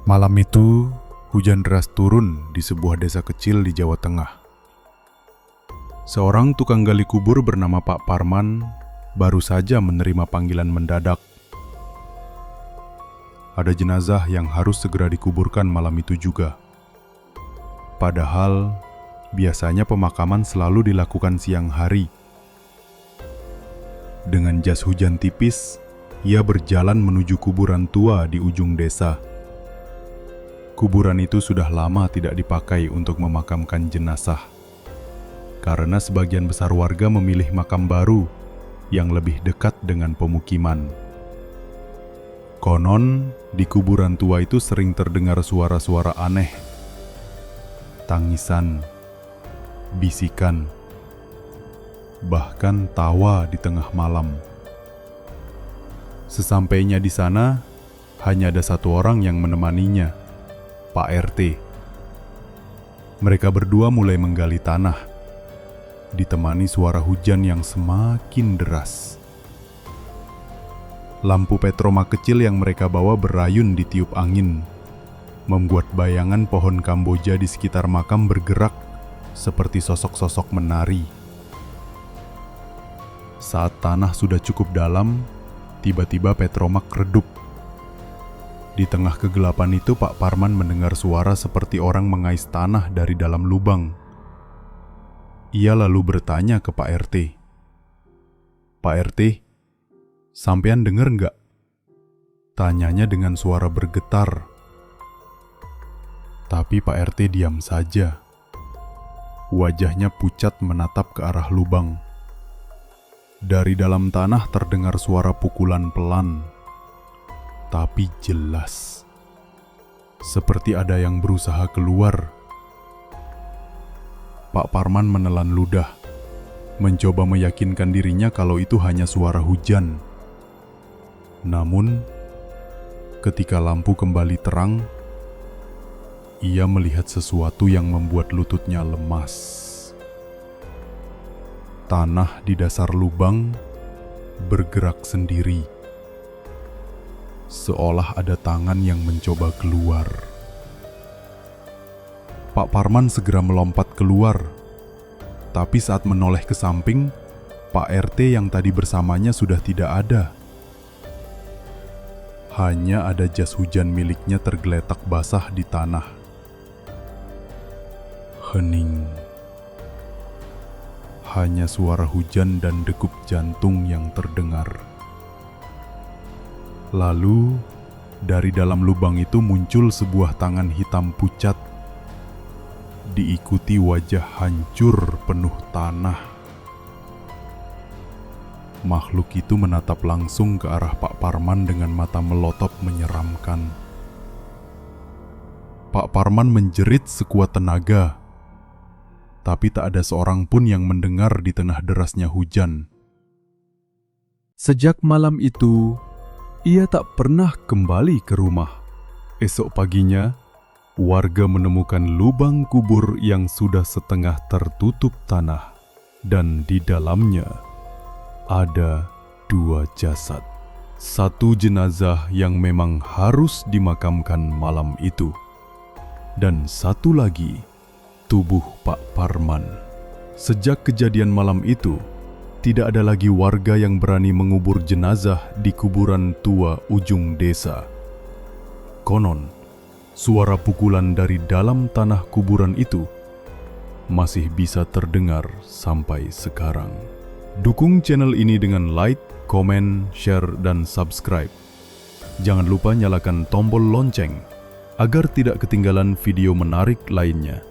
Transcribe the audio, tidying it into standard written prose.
Malam itu, hujan deras turun di sebuah desa kecil di Jawa Tengah. Seorang tukang gali kubur bernama Pak Parman baru saja menerima panggilan mendadak. Ada jenazah yang harus segera dikuburkan malam itu juga. Padahal, biasanya pemakaman selalu dilakukan siang hari. Dengan jas hujan tipis, ia berjalan menuju kuburan tua di ujung desa. Kuburan itu sudah lama tidak dipakai untuk memakamkan jenazah, karena sebagian besar warga memilih makam baru yang lebih dekat dengan pemukiman. Konon, di kuburan tua itu sering terdengar suara-suara aneh, tangisan, bisikan, bahkan tawa di tengah malam. Sesampainya di sana, hanya ada satu orang yang menemaninya, Pak RT. Mereka berdua mulai menggali tanah, ditemani suara hujan yang semakin deras. Lampu petroma kecil yang mereka bawa berayun ditiup angin, membuat bayangan pohon kamboja di sekitar makam bergerak seperti sosok-sosok menari. Saat tanah sudah cukup dalam, tiba-tiba petromak redup. Di tengah kegelapan itu, Pak Parman mendengar suara seperti orang mengais tanah dari dalam lubang. Ia lalu bertanya ke Pak RT. "Pak RT, sampean dengar nggak?" Tanyanya dengan suara bergetar. Tapi Pak RT diam saja. Wajahnya pucat menatap ke arah lubang. Dari dalam tanah terdengar suara pukulan pelan, tapi jelas, seperti ada yang berusaha keluar. Pak Parman menelan ludah, mencoba meyakinkan dirinya kalau itu hanya suara hujan. Namun, ketika lampu kembali terang, ia melihat sesuatu yang membuat lututnya lemas. Tanah di dasar lubang bergerak sendiri, seolah ada tangan yang mencoba keluar. Pak Parman segera melompat keluar, tapi saat menoleh ke samping, Pak RT yang tadi bersamanya sudah tidak ada. Hanya ada jas hujan miliknya tergeletak basah di tanah. Hening. Hanya suara hujan dan degup jantung yang terdengar. Lalu, dari dalam lubang itu muncul sebuah tangan hitam pucat, diikuti wajah hancur penuh tanah. Makhluk itu menatap langsung ke arah Pak Parman dengan mata melotot menyeramkan. Pak Parman menjerit sekuat tenaga, tapi tak ada seorang pun yang mendengar di tengah derasnya hujan. Sejak malam itu, ia tak pernah kembali ke rumah. Esok paginya, warga menemukan lubang kubur yang sudah setengah tertutup tanah, dan di dalamnya ada 2 jasad. Satu jenazah yang memang harus dimakamkan malam itu, dan satu lagi tubuh Pak Parman. Sejak kejadian malam itu, tidak ada lagi warga yang berani mengubur jenazah di kuburan tua ujung desa. Konon, suara pukulan dari dalam tanah kuburan itu masih bisa terdengar sampai sekarang. Dukung channel ini dengan like, komen, share, dan subscribe. Jangan lupa nyalakan tombol lonceng agar tidak ketinggalan video menarik lainnya.